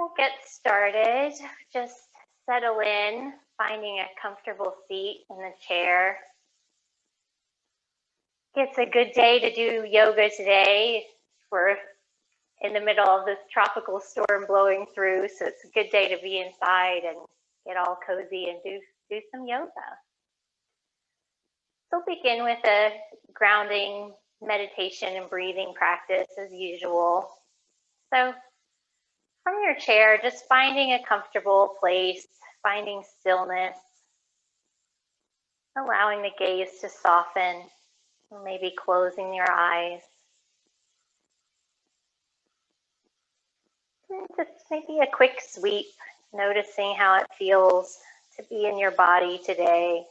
We'll get started. Just settle in, finding a comfortable seat in the chair. It's a good day to do yoga today. We're in the middle of this tropical storm blowing through, so it's a good day to be inside and get all cozy and do some yoga. So we'll begin with a grounding meditation and breathing practice as usual. So from your chair, just finding a comfortable place, finding stillness, allowing the gaze to soften, or maybe closing your eyes. And just maybe a quick sweep, noticing how it feels to be in your body today.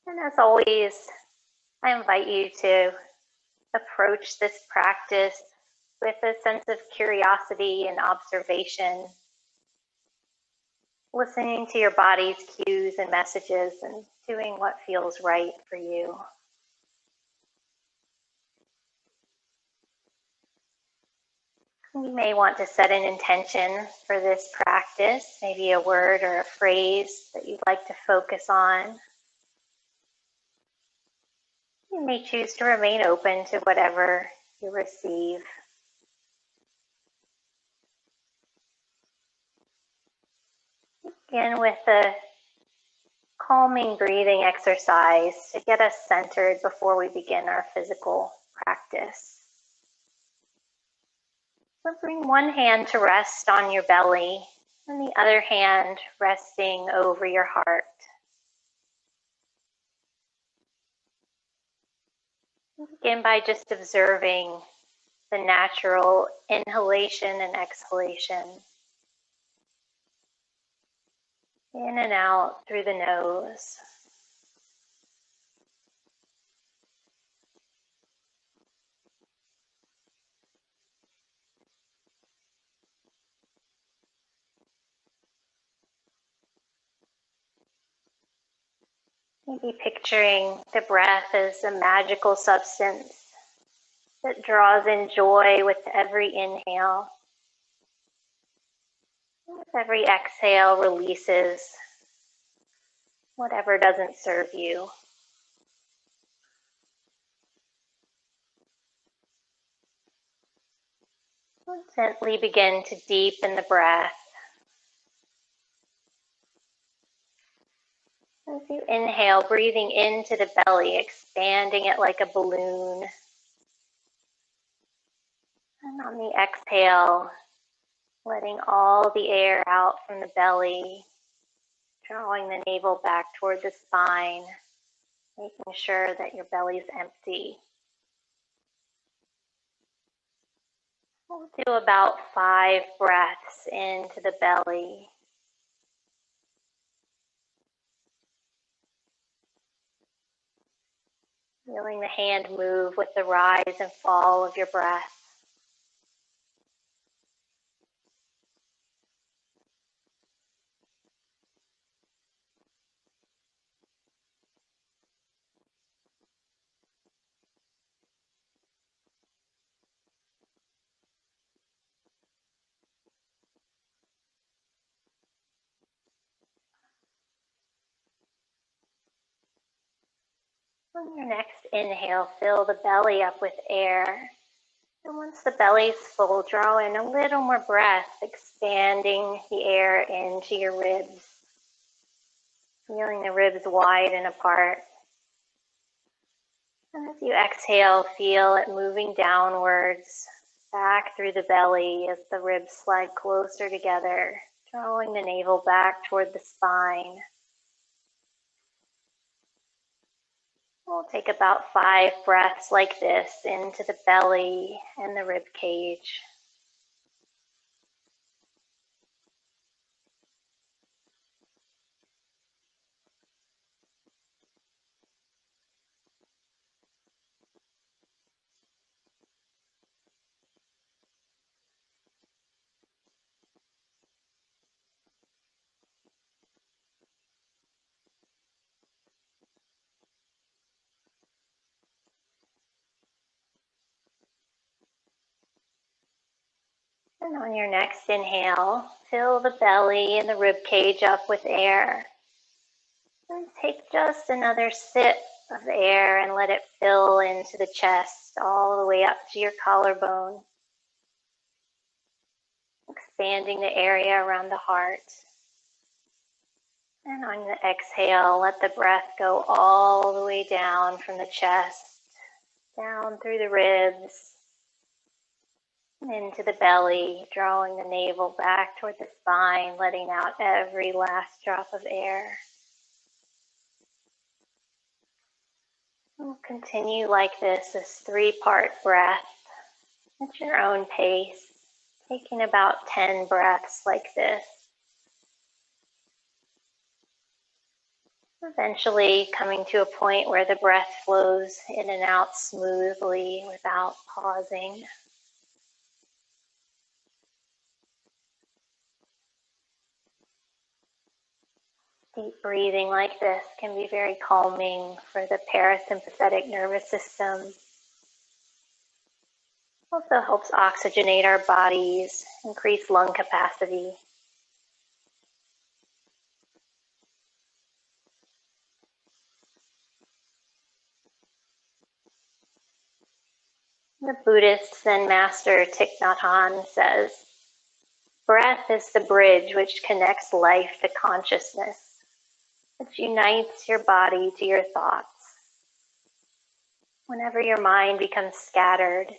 And as always, I invite you to approach this practice with a sense of curiosity and observation, listening to your body's cues and messages and doing what feels right for you. You may want to set an intention for this practice, maybe a word or a phrase that you'd like to focus on. You may choose to remain open to whatever you receive. Begin with a calming breathing exercise to get us centered before we begin our physical practice. So bring one hand to rest on your belly and the other hand resting over your heart. Begin by just observing the natural inhalation and exhalation. In and out through the nose. Maybe picturing the breath as a magical substance that draws in joy with every inhale. With every exhale, releases whatever doesn't serve you. Gently begin to deepen the breath. As you inhale, breathing into the belly, expanding it like a balloon. And on the exhale, letting all the air out from the belly, drawing the navel back toward the spine, making sure that your belly's empty. We'll do about 5 breaths into the belly. Feeling the hand move with the rise and fall of your breath. On your next inhale, fill the belly up with air. And once the belly's full, draw in a little more breath, expanding the air into your ribs. Feeling the ribs widen apart. And as you exhale, feel it moving downwards, back through the belly as the ribs slide closer together, drawing the navel back toward the spine. We'll take about 5 breaths like this into the belly and the rib cage. And on your next inhale, fill the belly and the rib cage up with air. And take just another sip of the air and let it fill into the chest all the way up to your collarbone, expanding the area around the heart. And on the exhale, let the breath go all the way down from the chest, down through the ribs, and into the belly, drawing the navel back toward the spine, letting out every last drop of air. We'll continue like this 3-part breath at your own pace, taking about 10 breaths like this. Eventually coming to a point where the breath flows in and out smoothly without pausing. Deep breathing like this can be very calming for the parasympathetic nervous system. Also helps oxygenate our bodies, increase lung capacity. The Buddhist Zen master Thich Nhat Hanh says, "Breath is the bridge which connects life to consciousness, which unites your body to your thoughts. Whenever your mind becomes scattered,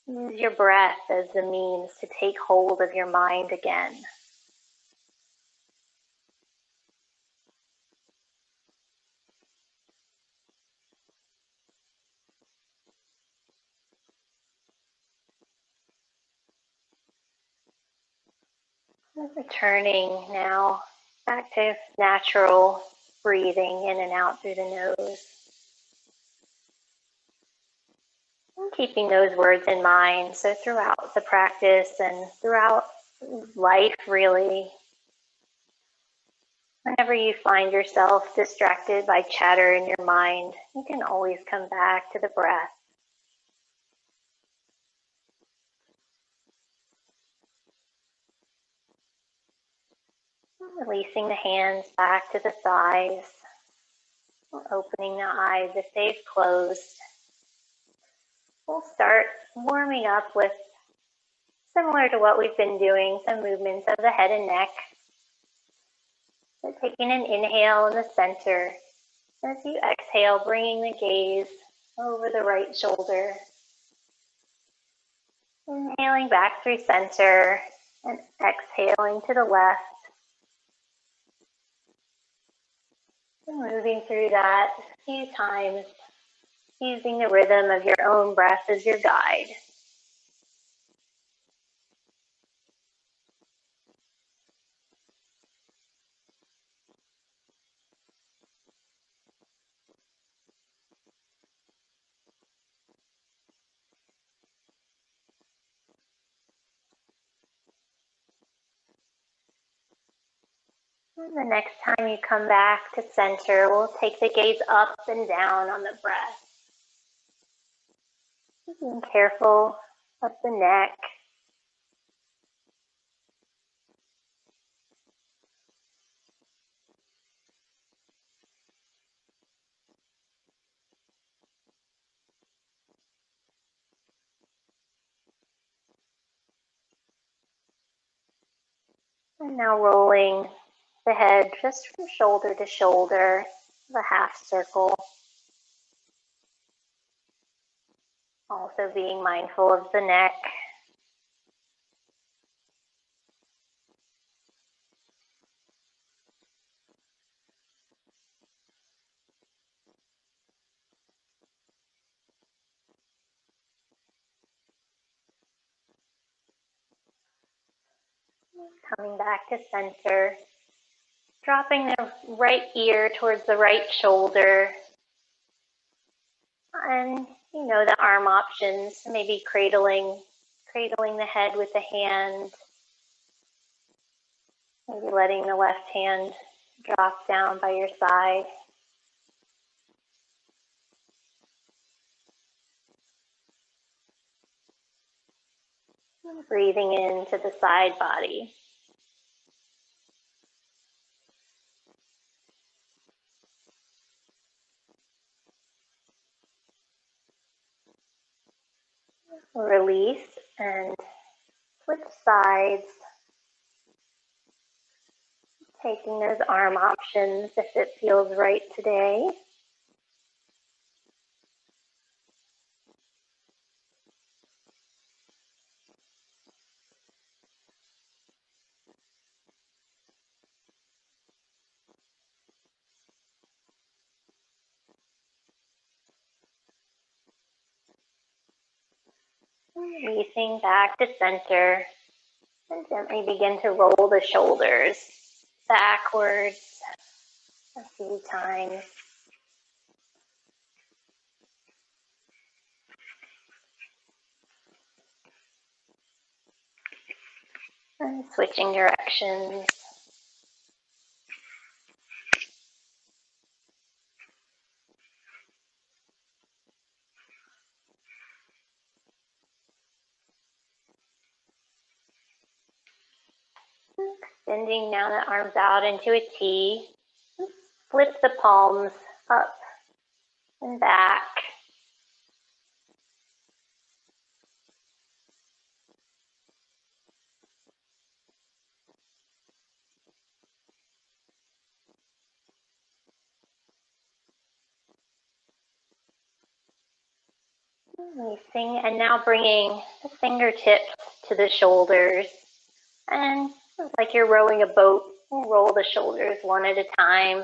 use your breath as the means to take hold of your mind again." Returning now back to natural breathing in and out through the nose. And keeping those words in mind, so throughout the practice and throughout life really, whenever you find yourself distracted by chatter in your mind, you can always come back to the breath. Releasing the hands back to the thighs, opening the eyes if they've closed. We'll start warming up with, similar to what we've been doing, some movements of the head and neck. So taking an inhale in the center. As you exhale, bringing the gaze over the right shoulder. Inhaling back through center and exhaling to the left. And moving through that a few times, using the rhythm of your own breath as your guide. And the next time you come back to center, we'll take the gaze up and down on the breath. Being careful of the neck. And now rolling the head just from shoulder to shoulder, the half circle. Also being mindful of the neck. Coming back to center. Dropping the right ear towards the right shoulder. And the arm options, maybe cradling the head with the hand. Maybe letting the left hand drop down by your side. Breathing into the side body. Release and switch sides. Taking those arm options if it feels right today. Releasing back to center. And gently begin to roll the shoulders backwards a few times. And switching directions. Extending now the arms out into a T. Flip the palms up and back. Releasing, and now bringing the fingertips to the shoulders. And it's like you're rowing a boat. Roll the shoulders one at a time,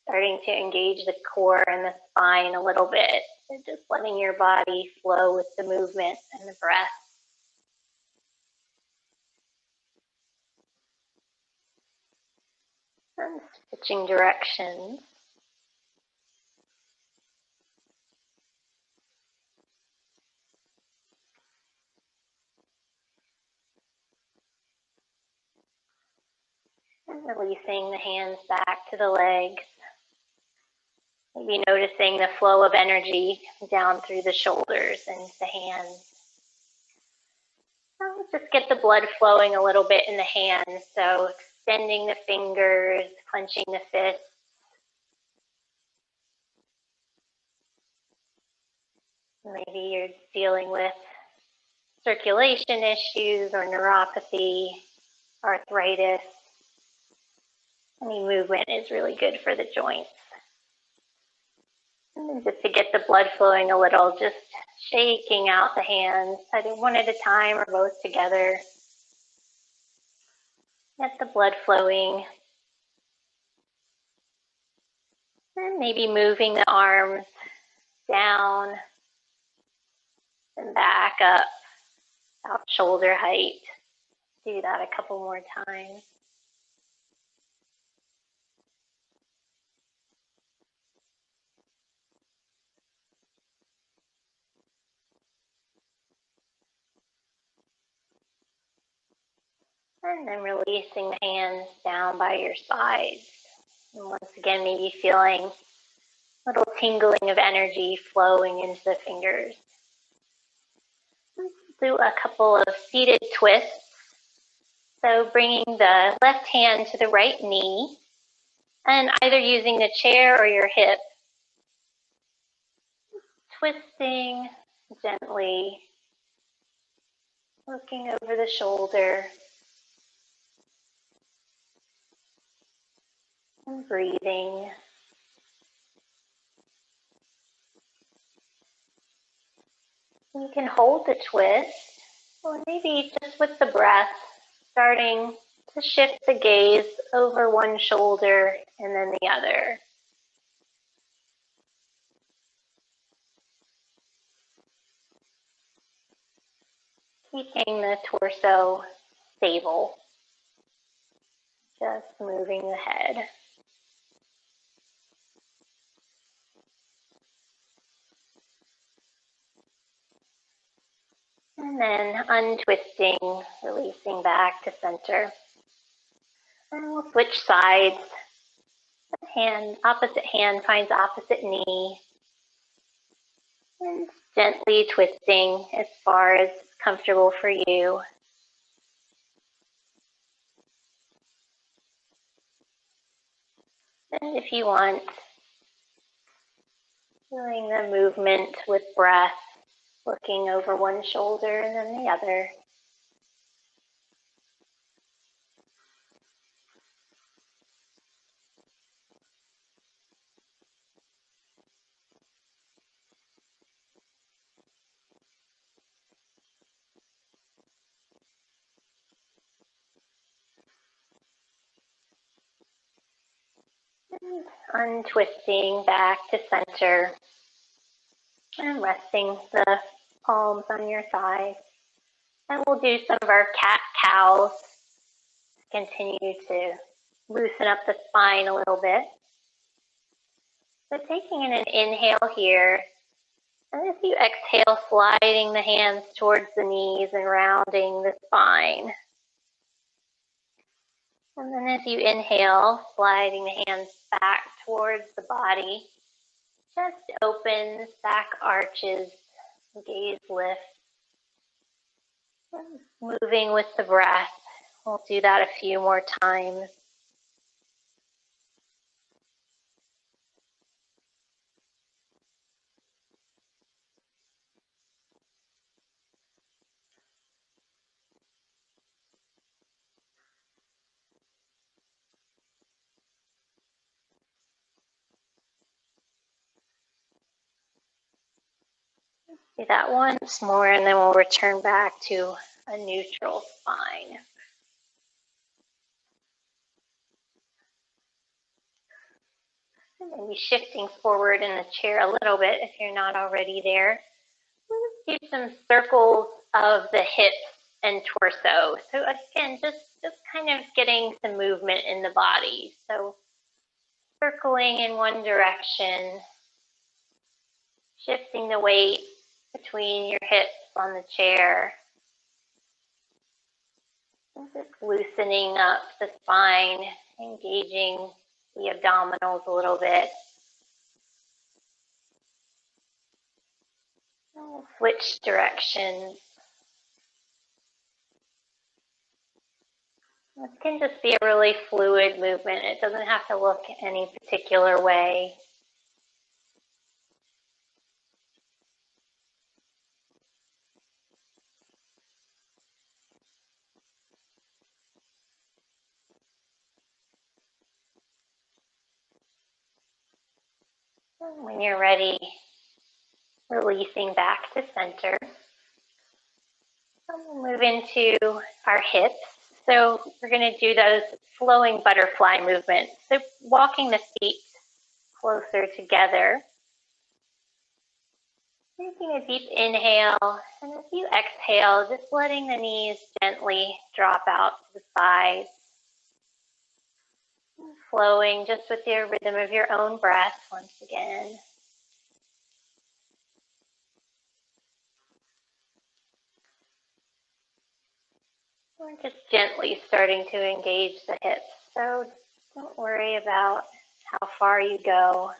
starting to engage the core and the spine a little bit. So just letting your body flow with the movement and the breath. And switching directions. And releasing the hands back to the legs. Maybe noticing the flow of energy down through the shoulders and the hands. Just get the blood flowing a little bit in the hands. So extending the fingers, clenching the fists. Maybe you're dealing with circulation issues or neuropathy, arthritis. Any movement is really good for the joints. And just to get the blood flowing a little, just shaking out the hands, either one at a time or both together. Get the blood flowing. And maybe moving the arms down and back up, about shoulder height. Do that a couple more times. And then releasing the hands down by your sides. And once again, maybe feeling a little tingling of energy flowing into the fingers. Do a couple of seated twists. So bringing the left hand to the right knee and either using the chair or your hip. Twisting gently, looking over the shoulder. And breathing. You can hold the twist, or maybe just with the breath, starting to shift the gaze over one shoulder and then the other. Keeping the torso stable, just moving the head. And then untwisting, releasing back to center. And we'll switch sides. Opposite hand finds opposite knee. And gently twisting as far as comfortable for you. And if you want, doing the movement with breath, looking over one shoulder and then the other. Untwisting back to center and resting the palms on your thighs. And we'll do some of our cat-cows. Continue to loosen up the spine a little bit. So taking in an inhale here, and as you exhale, sliding the hands towards the knees and rounding the spine. And then as you inhale, sliding the hands back towards the body. Chest opens, back arches, gaze lifts. Moving with the breath. We'll do that a few more times. Do that once more, and then we'll return back to a neutral spine. Maybe shifting forward in the chair a little bit if you're not already there. We'll do some circles of the hips and torso. So again, just kind of getting some movement in the body. So circling in one direction, shifting the weight between your hips on the chair. And just loosening up the spine, engaging the abdominals a little bit. We'll switch directions. This can just be a really fluid movement. It doesn't have to look any particular way. And when you're ready, releasing back to center. We'll move into our hips. So we're going to do those flowing butterfly movements. So walking the feet closer together. Taking a deep inhale, and as you exhale, just letting the knees gently drop out to the sides. Flowing just with your rhythm of your own breath once again. We're just gently starting to engage the hips, so don't worry about how far you go.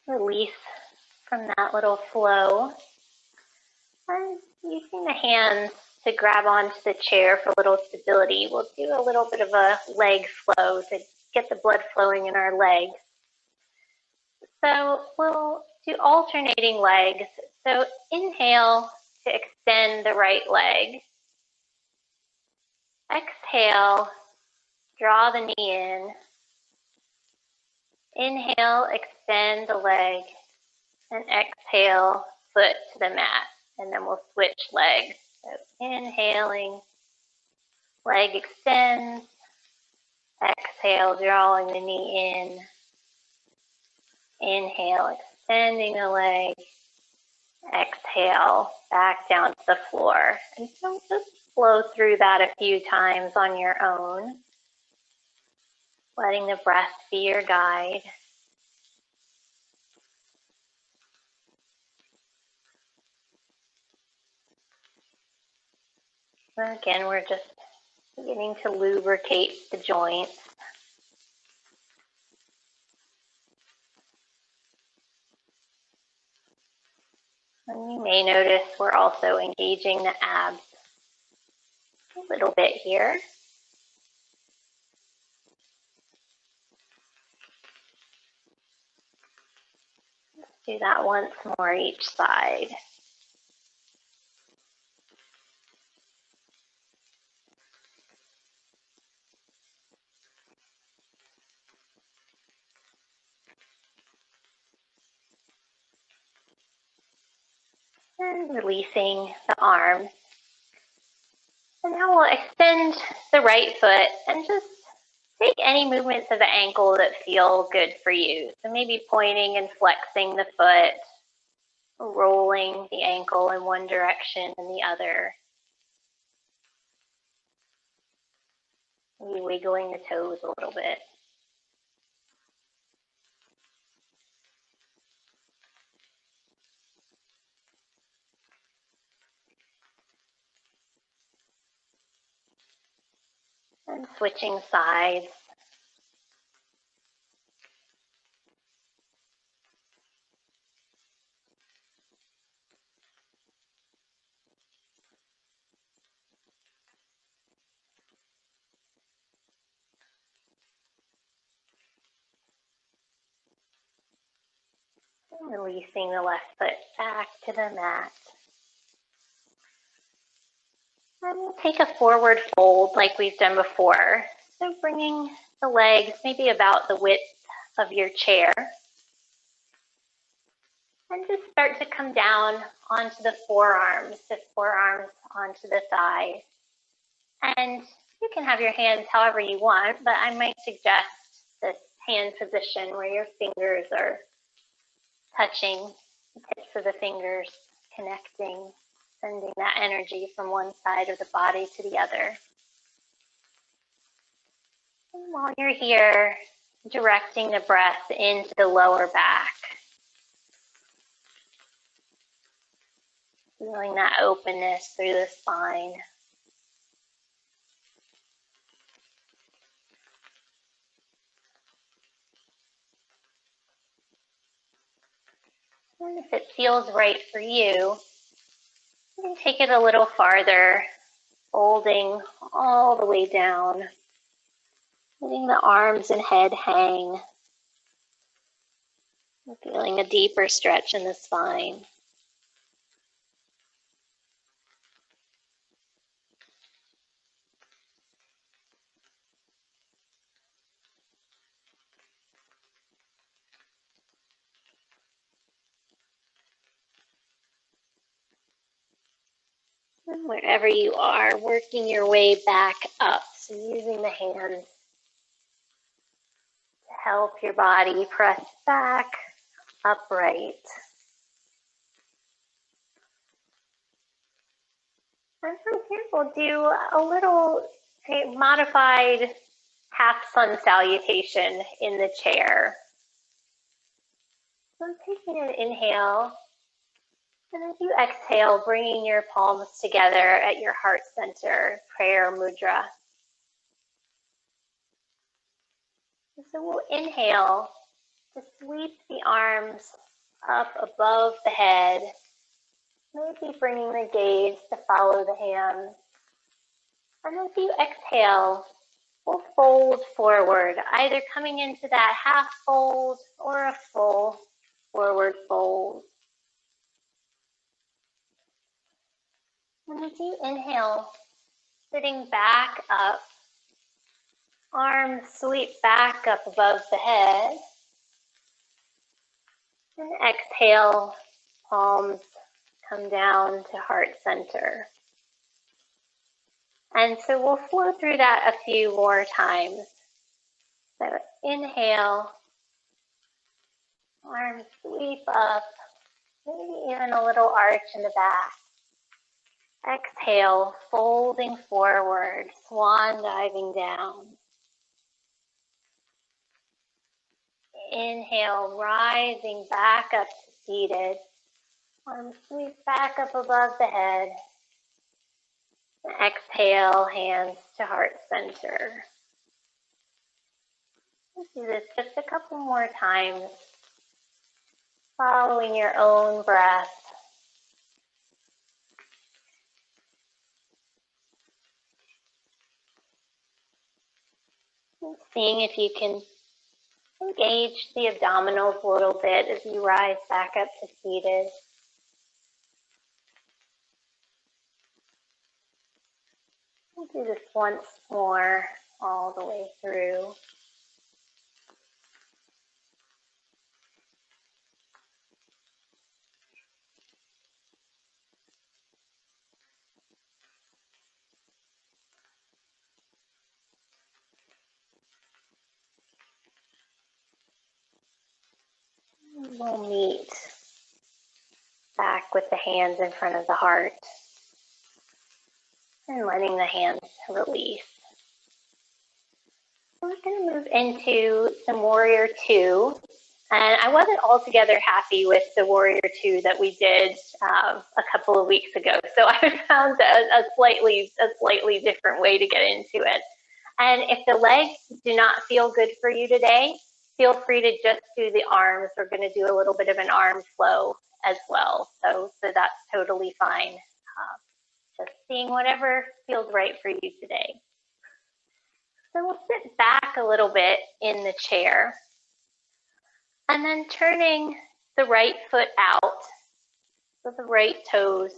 Release from that little flow. And using the hands to grab onto the chair for a little stability, we'll do a little bit of a leg flow to get the blood flowing in our legs. So we'll do alternating legs. So inhale to extend the right leg. Exhale, draw the knee in. Inhale, extend the leg. And exhale, foot to the mat. And then we'll switch legs. So inhaling, leg extends. Exhale, drawing the knee in. Inhale, extending the leg. Exhale, back down to the floor. And so just flow through that a few times on your own. letting the breath be your guide. And again, we're just beginning to lubricate the joints. And you may notice we're also engaging the abs a little bit here. Do that once more each side. And releasing the arms. And now we'll extend the right foot and just take any movements of the ankle that feel good for you. So maybe pointing and flexing the foot, rolling the ankle in one direction and the other. Maybe wiggling the toes a little bit. And switching sides. And releasing the left foot back to the mat. And we'll take a forward fold like we've done before. So bringing the legs maybe about the width of your chair. And just start to come down onto the forearms onto the thighs. And you can have your hands however you want, but I might suggest this hand position where your fingers are touching, the tips of the fingers connecting, sending that energy from one side of the body to the other. And while you're here, directing the breath into the lower back. Feeling that openness through the spine. And if it feels right for you, you can take it a little farther, folding all the way down, letting the arms and head hang, feeling a deeper stretch in the spine. And wherever you are, working your way back up, so using the hands to help your body press back upright. And from here, we'll do a little modified half sun salutation in the chair. So I'm taking an inhale, and as you exhale, bringing your palms together at your heart center, prayer mudra. So we'll inhale to sweep the arms up above the head, maybe bringing the gaze to follow the hands. And as you exhale, we'll fold forward, either coming into that half fold or a full forward fold. And as you inhale, sitting back up, arms sweep back up above the head. And exhale, palms come down to heart center. And so we'll flow through that a few more times. So inhale, arms sweep up, maybe even a little arch in the back. Exhale, folding forward, swan diving down. inhale, rising back up to seated. Arms sweep back up above the head. And exhale, hands to heart center. Let's do this just a couple more times, following your own breath. And seeing if you can engage the abdominals a little bit as you rise back up to seated. We'll do this once more, all the way through. We'll meet back with the hands in front of the heart and letting the hands release. We're going to move into some Warrior Two. And I wasn't altogether happy with the Warrior Two that we did a couple of weeks ago. So I found a slightly different way to get into it. And if the legs do not feel good for you today, feel free to just do the arms. We're going to do a little bit of an arm flow as well. So that's totally fine. Just seeing whatever feels right for you today. So we'll sit back a little bit in the chair and then turning the right foot out with the right toes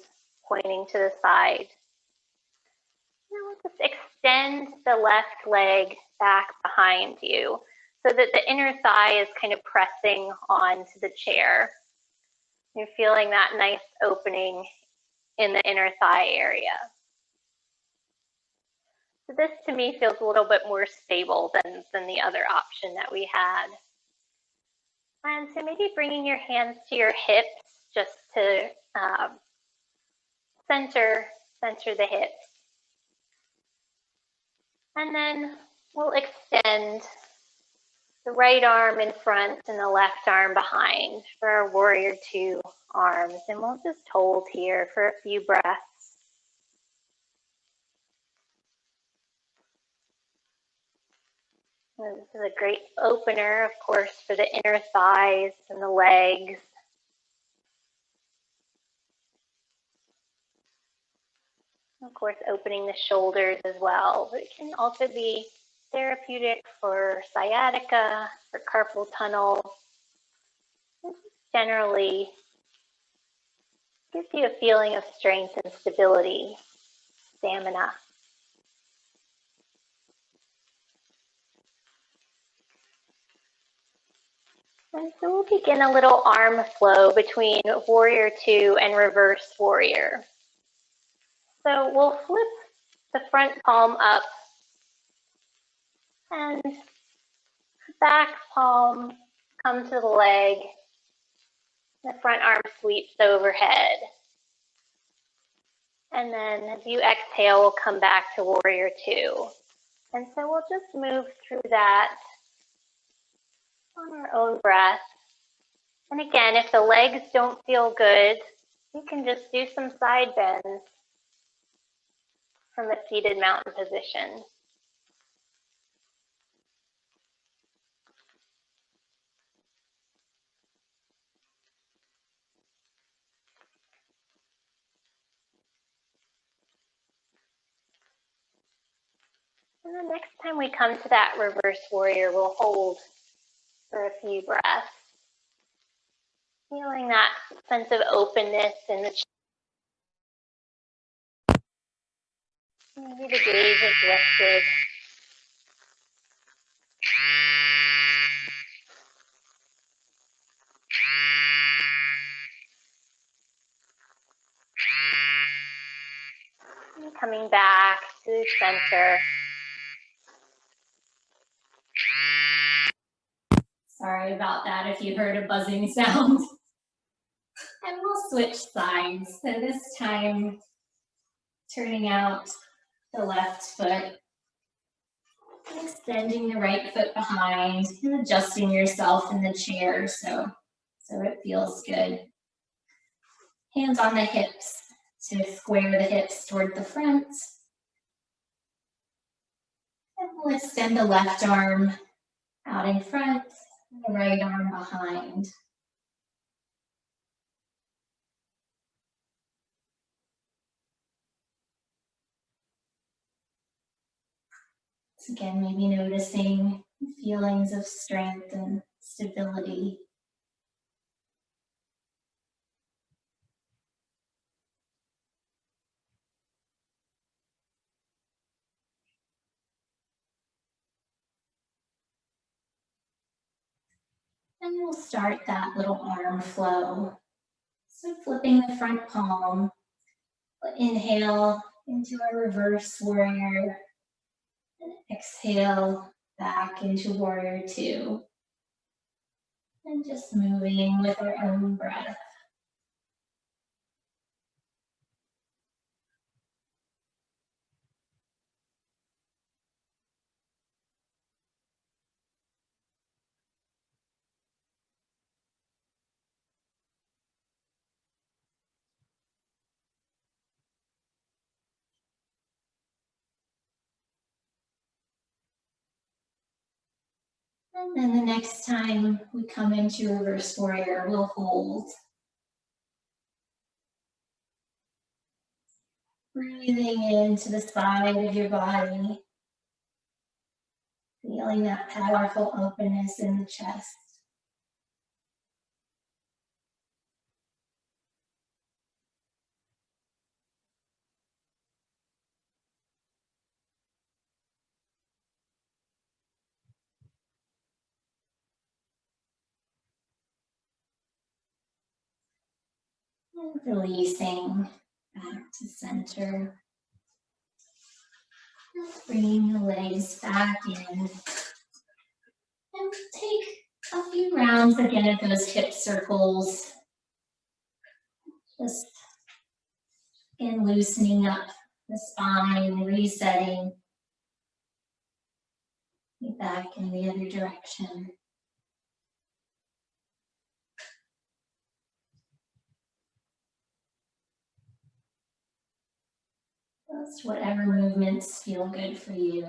pointing to the side. Now we'll just extend the left leg back behind you so that the inner thigh is kind of pressing onto the chair. You're feeling that nice opening in the inner thigh area. So this to me feels a little bit more stable than the other option that we had. And so maybe bringing your hands to your hips just to center the hips. And then we'll extend the right arm in front and the left arm behind for our Warrior Two arms. And we'll just hold here for a few breaths. This is a great opener, of course, for the inner thighs and the legs. Of course, opening the shoulders as well. But it can also be therapeutic for sciatica, for carpal tunnel. It generally gives you a feeling of strength and stability, stamina. And so we'll begin a little arm flow between Warrior Two and Reverse Warrior. So we'll flip the front palm up and back palm come to the leg. The front arm sweeps overhead. And then as you exhale, we'll come back to Warrior Two. And so we'll just move through that on our own breath. And again, if the legs don't feel good, you can just do some side bends from the seated mountain position. And the next time we come to that Reverse Warrior, we'll hold for a few breaths. Feeling that sense of openness in the chest. Maybe the gaze is lifted. And coming back to the center. Sorry about that if you heard a buzzing sound. And we'll switch sides. So this time, turning out the left foot. And extending the right foot behind and adjusting yourself in the chair so it feels good. Hands on the hips to square the hips toward the front. And we'll extend the left arm out in front, and the right arm behind. So again, maybe noticing feelings of strength and stability. And we'll start that little arm flow. So flipping the front palm, inhale into our reverse warrior, and exhale back into warrior two. And just moving with our own breath. And then the next time we come into reverse warrior, we'll hold. Breathing into the side of your body. Feeling that powerful openness in the chest. And releasing back to center. Bringing the legs back in. And take a few rounds again of those hip circles. Just again loosening up the spine, resetting. Back in the other direction. Just whatever movements feel good for you.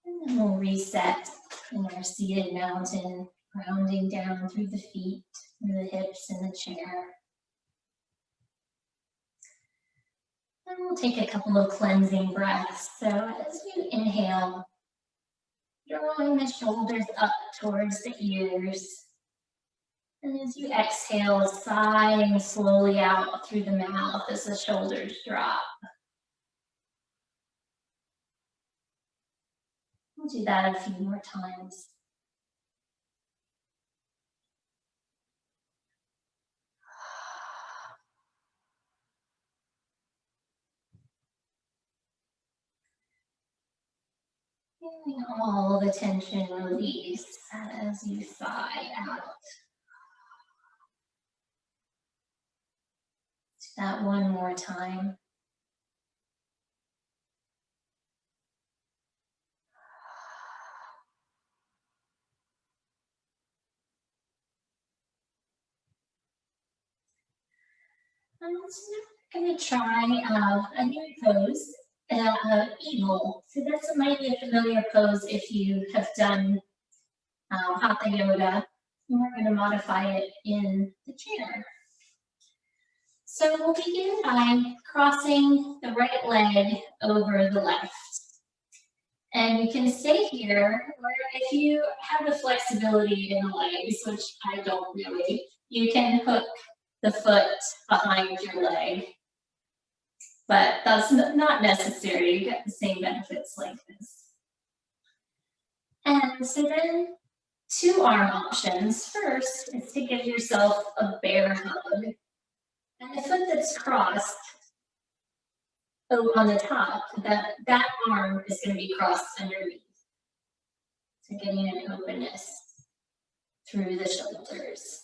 And then we'll reset in our seated mountain, grounding down through the feet, through the hips in the chair. And we'll take a couple of cleansing breaths. So as you inhale, drawing the shoulders up towards the ears. And as you exhale, sighing slowly out through the mouth as the shoulders drop. We'll do that a few more times. Feeling all the tension release as you sigh out. Do that one more time. I'm going to try a new pose, eagle. So this might be a familiar pose if you have done Hatha Yoga. And we're going to modify it in the chair. So we'll begin by crossing the right leg over the left. And you can stay here, or if you have the flexibility in the legs, which I don't really, you can hook the foot behind your leg. But that's not necessary. You get the same benefits like this. And so then 2 arm options. First is to give yourself a bear hug. And the foot that's crossed on the top, that arm is going to be crossed underneath. So getting an openness through the shoulders.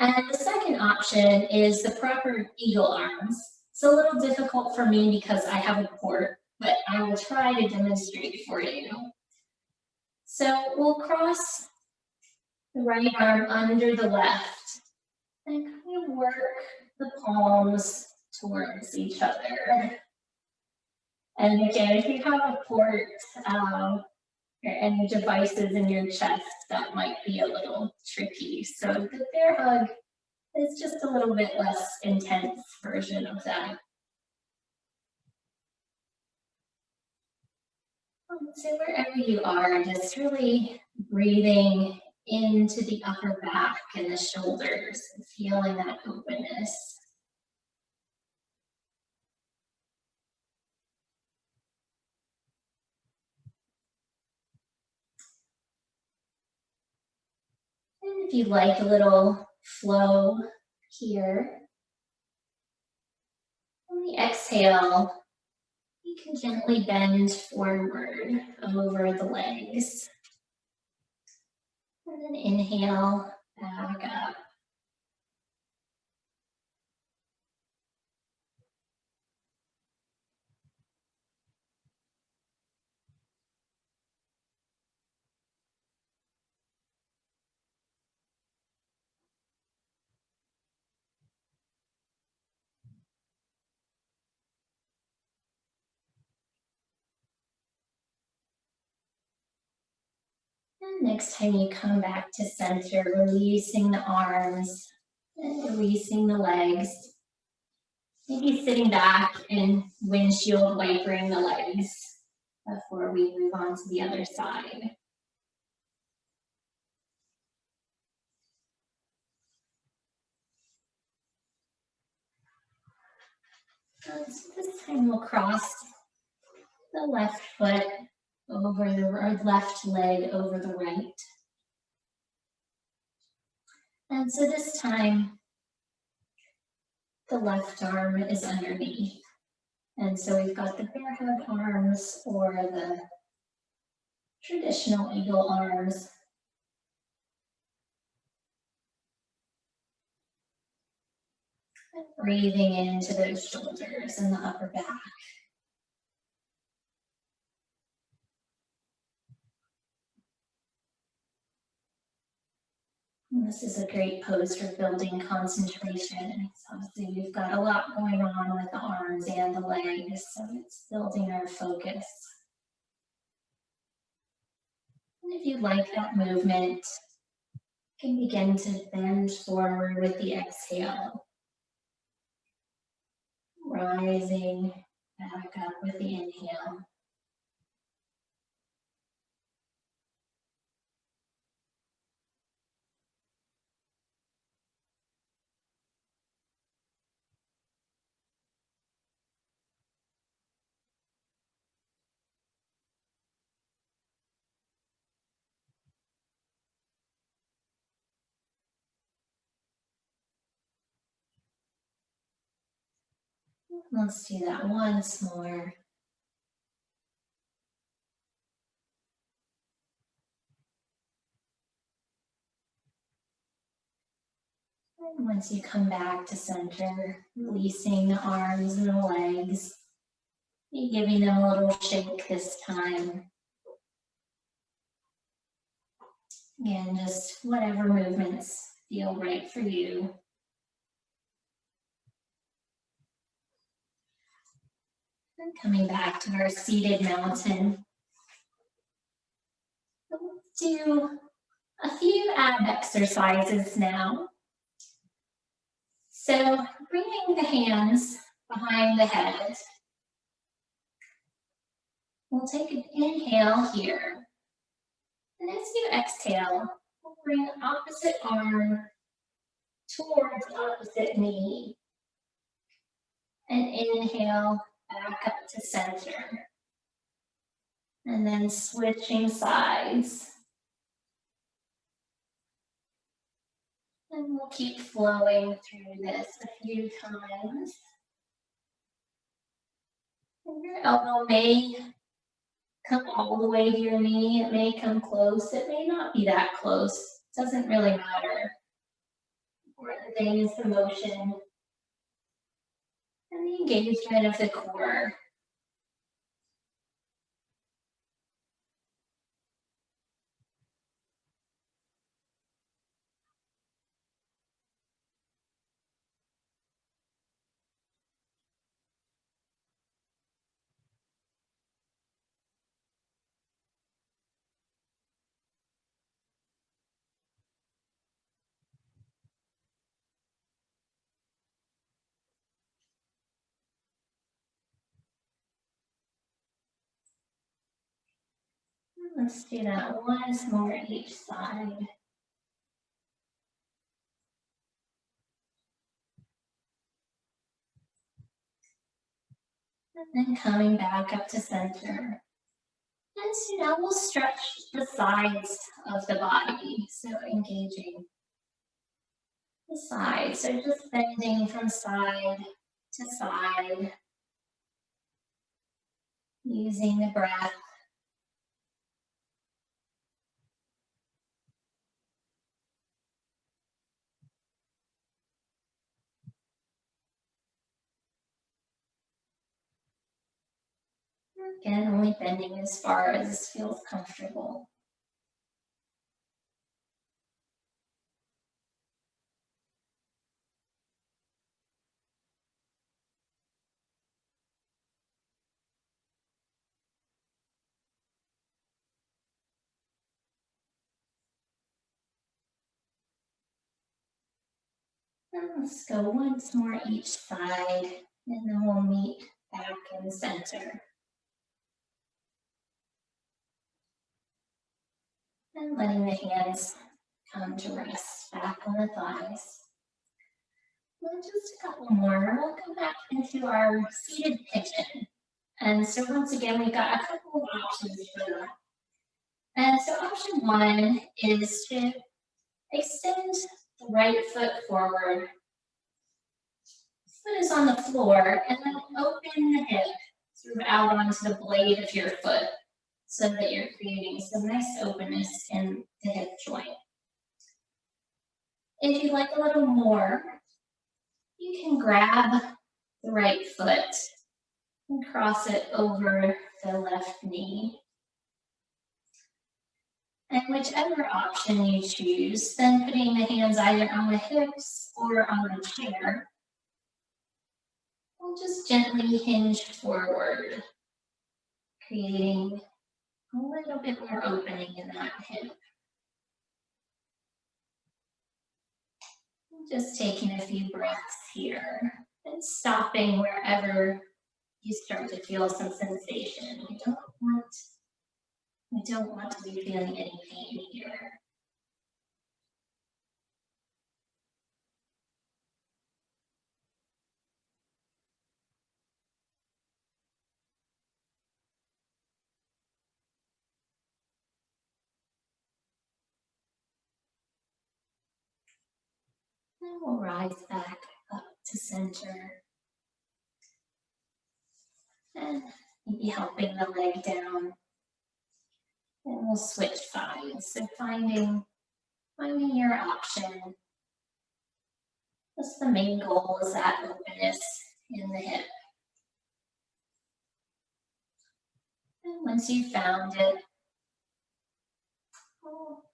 And the second option is the proper eagle arms. It's a little difficult for me because I have a port, but I will try to demonstrate for you. So we'll cross the right arm under the left and kind of work the palms towards each other. And again, if you have a port or any devices in your chest, that might be a little tricky. So the bear hug is just a little bit less intense version of that. So wherever you are, just really breathing into the upper back and the shoulders and feeling that openness. And if you like a little flow here, on the exhale, you can gently bend forward over the legs. And then inhale, back up. And next time you come back to center, releasing the arms and releasing the legs. Maybe sitting back and windshield wipering the legs before we move on to the other side. So this time we'll cross the left foot over the or left leg over the right. And so this time the left arm is underneath. And so we've got the bear hug arms or the traditional eagle arms. And breathing into those shoulders and the upper back. And this is a great pose for building concentration. So obviously we've got a lot going on with the arms and the legs, so it's building our focus. And if you like that movement, you can begin to bend forward with the exhale. Rising back up with the inhale. Let's do that once more. And once you come back to center, releasing the arms and the legs, be giving them a little shake this time. Again, just whatever movements feel right for you. And coming back to our seated mountain. Let's do a few ab exercises now. So bringing the hands behind the head. We'll take an inhale here. And as you exhale, we'll bring opposite arm towards opposite knee. And inhale back up to center. And then switching sides. And we'll keep flowing through this a few times. And your elbow may come all the way to your knee. It may come close. It may not be that close. It doesn't really matter. The important thing is the motion. and the engagement of the core. Let's do that once more each side. And then coming back up to center. And so now we'll stretch the sides of the body, so engaging the sides. So just bending from side to side, using the breath. Again, only bending as far as feels comfortable. And let's go once more each side, and then we'll meet back in the center. And letting the hands come to rest back on the thighs. And just a couple more. We'll go back into our seated pigeon. And so once again, we've got a couple of options for that. And so option one is to extend the right foot forward. Foot is on the floor, and then open the hip sort of out onto the blade of your foot so that you're creating some nice openness in the hip joint. If you'd like a little more, you can grab the right foot and cross it over the left knee. And whichever option you choose, then putting the hands either on the hips or on the chair, we'll just gently hinge forward, creating a little bit more opening in that hip. Just taking a few breaths here and stopping wherever you start to feel some sensation. We don't want to be feeling any pain here. And we'll rise back up to center. And maybe helping the leg down. And we'll switch sides. So finding your option. What's the main goal is that openness in the hip. And once you've found it,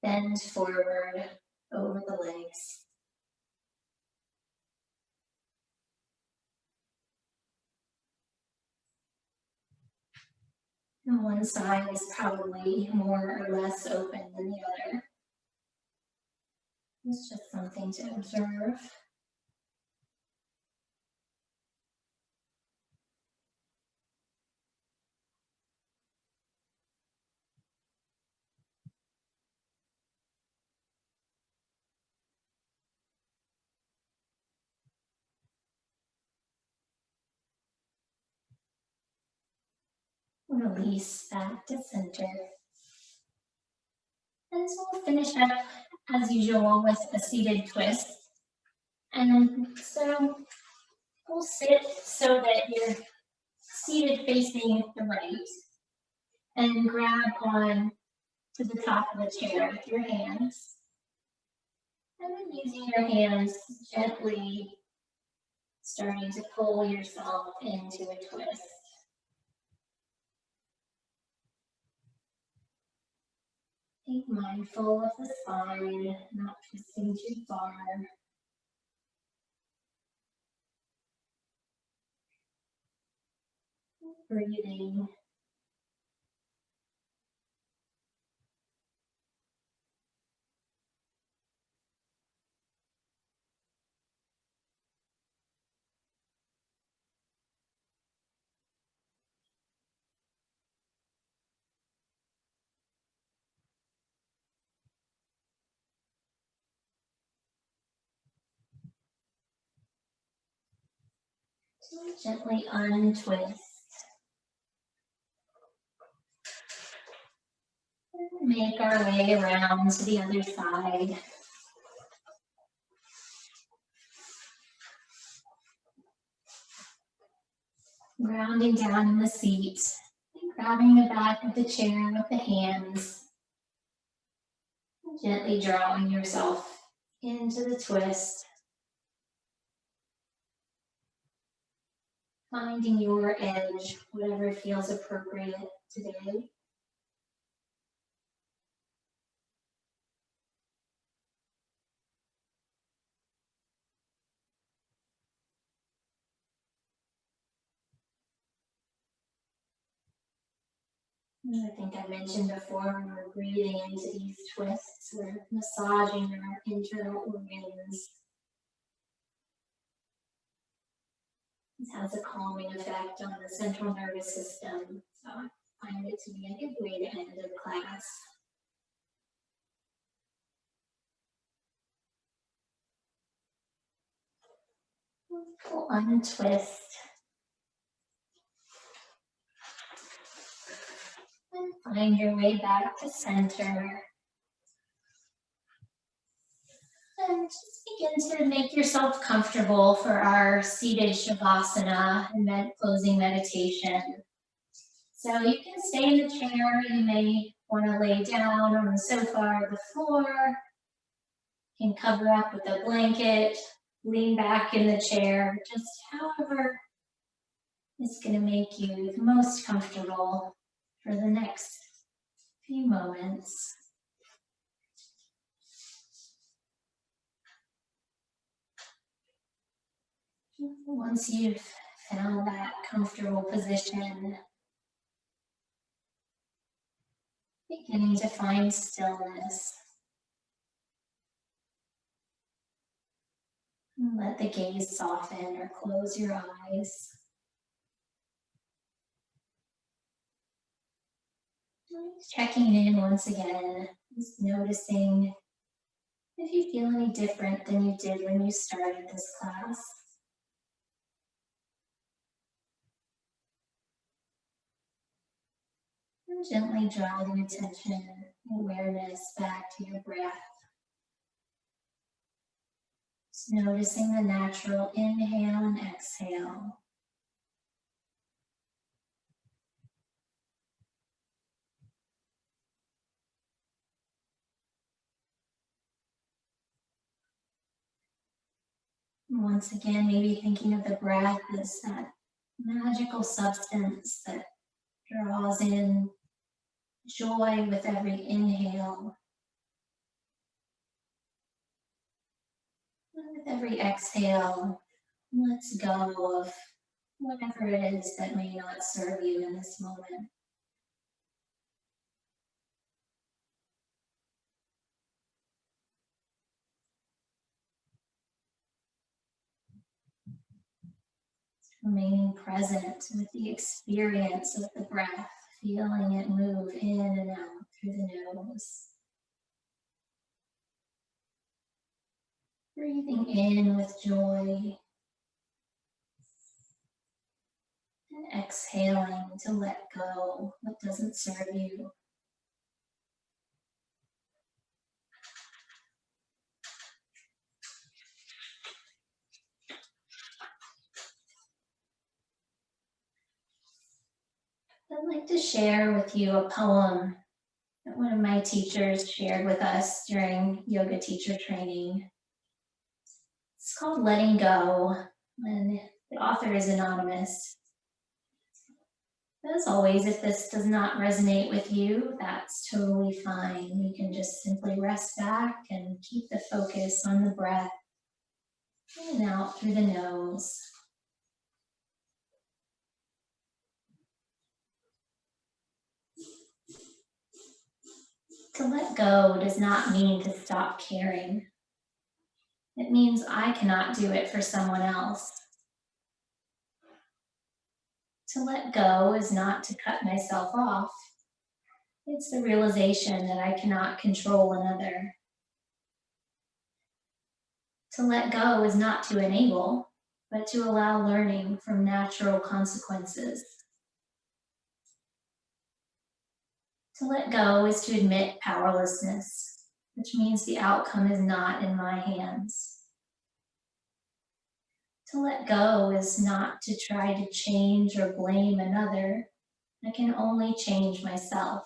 bend forward over the legs. And one side is probably more or less open than the other. It's just something to observe. Release back to center. And so we'll finish up as usual with a seated twist. And so we'll sit so that you're seated facing the right and grab on to the top of the chair with your hands. And then using your hands gently starting to pull yourself into a twist. Be mindful of the spine, not twisting too far. Breathing. Gently untwist. Make our way around to the other side. Grounding down in the seat, grabbing the back of the chair with the hands, gently drawing yourself into the twist, finding your edge, whatever feels appropriate today. I think I mentioned before, when we're breathing into these twists, we're massaging our internal organs. This has a calming effect on the central nervous system, so I find it to be a good way to end the class. Untwist. And find your way back to center. And just begin to make yourself comfortable for our seated Shavasana and closing meditation. So you can stay in the chair, you may want to lay down on the sofa or the floor. You can cover up with a blanket, lean back in the chair, just however is going to make you the most comfortable for the next few moments. Once you've found that comfortable position, beginning to find stillness. And let the gaze soften or close your eyes. Checking in once again, just noticing if you feel any different than you did when you started this class. And gently draw the attention and awareness back to your breath. Just noticing the natural inhale and exhale. And once again, maybe thinking of the breath as that magical substance that draws in joy with every inhale. And with every exhale, let's go of whatever it is that may not serve you in this moment. Remaining present with the experience of the breath, feeling it move in and out through the nose. Breathing in with joy and exhaling to let go what doesn't serve you. I'd like to share with you a poem that one of my teachers shared with us during yoga teacher training. It's called Letting Go. And the author is anonymous. As always, if this does not resonate with you, that's totally fine. You can just simply rest back and keep the focus on the breath in and out through the nose. To let go does not mean to stop caring. It means I cannot do it for someone else. To let go is not to cut myself off. It's the realization that I cannot control another. To let go is not to enable, but to allow learning from natural consequences. To let go is to admit powerlessness, which means the outcome is not in my hands. To let go is not to try to change or blame another. I can only change myself.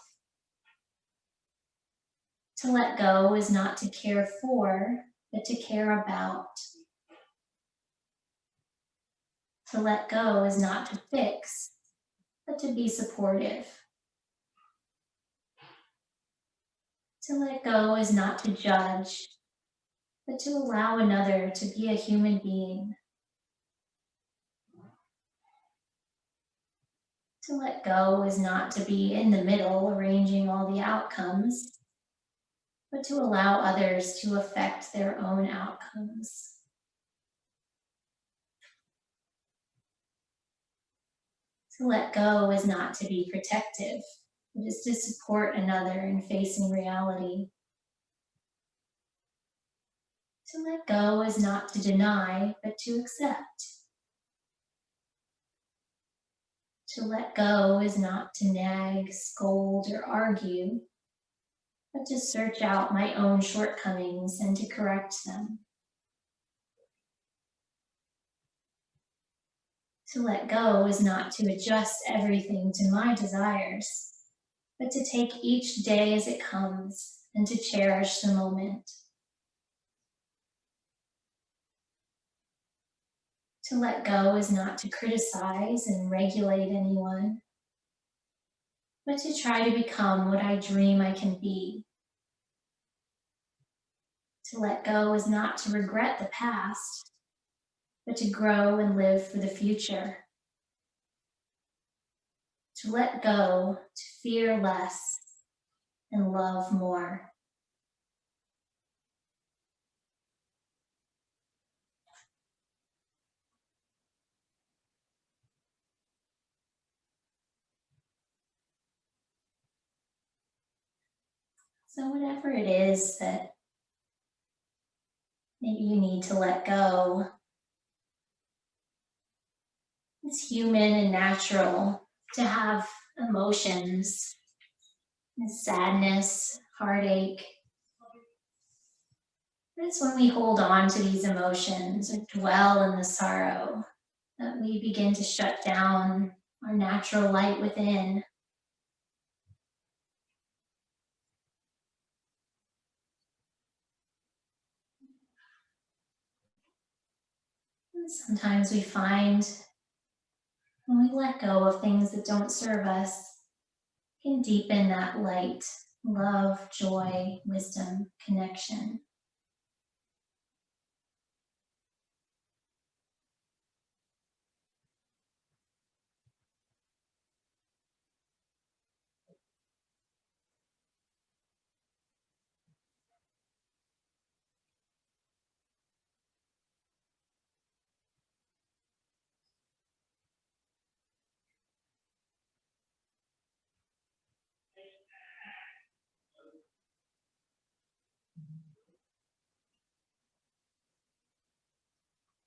To let go is not to care for, but to care about. To let go is not to fix, but to be supportive. To let go is not to judge, but to allow another to be a human being. To let go is not to be in the middle, arranging all the outcomes, but to allow others to affect their own outcomes. To let go is not to be protective, it is to support another in facing reality. To let go is not to deny, but to accept. To let go is not to nag, scold, or argue, but to search out my own shortcomings and to correct them. To let go is not to adjust everything to my desires, but to take each day as it comes and to cherish the moment. To let go is not to criticize and regulate anyone, but to try to become what I dream I can be. To let go is not to regret the past, but to grow and live for the future. To let go, to fear less and love more. So whatever it is that maybe you need to let go, it's human and natural to have emotions, sadness, heartache. But it's when we hold on to these emotions or dwell in the sorrow that we begin to shut down our natural light within. And sometimes we find when we let go of things that don't serve us, it can deepen that light, love, joy, wisdom, connection.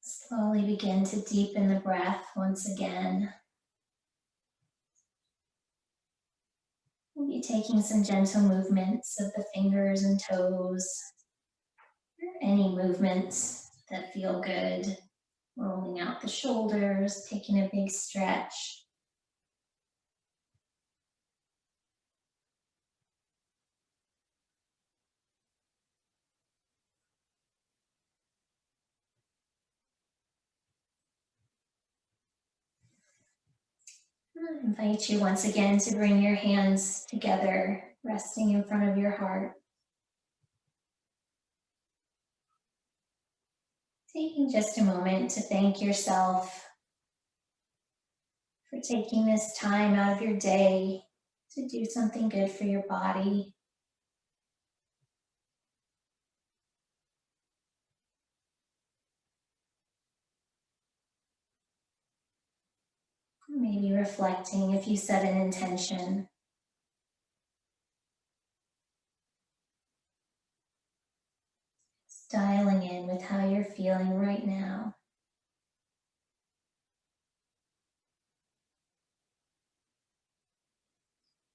Slowly begin to deepen the breath once again. We'll be taking some gentle movements of the fingers and toes, or any movements that feel good. Rolling out the shoulders, taking a big stretch. I invite you once again to bring your hands together, resting in front of your heart. Taking just a moment to thank yourself for taking this time out of your day to do something good for your body. Maybe reflecting if you set an intention. Dialing in with how you're feeling right now.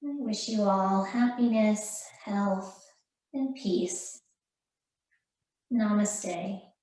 I wish you all happiness, health, and peace. Namaste.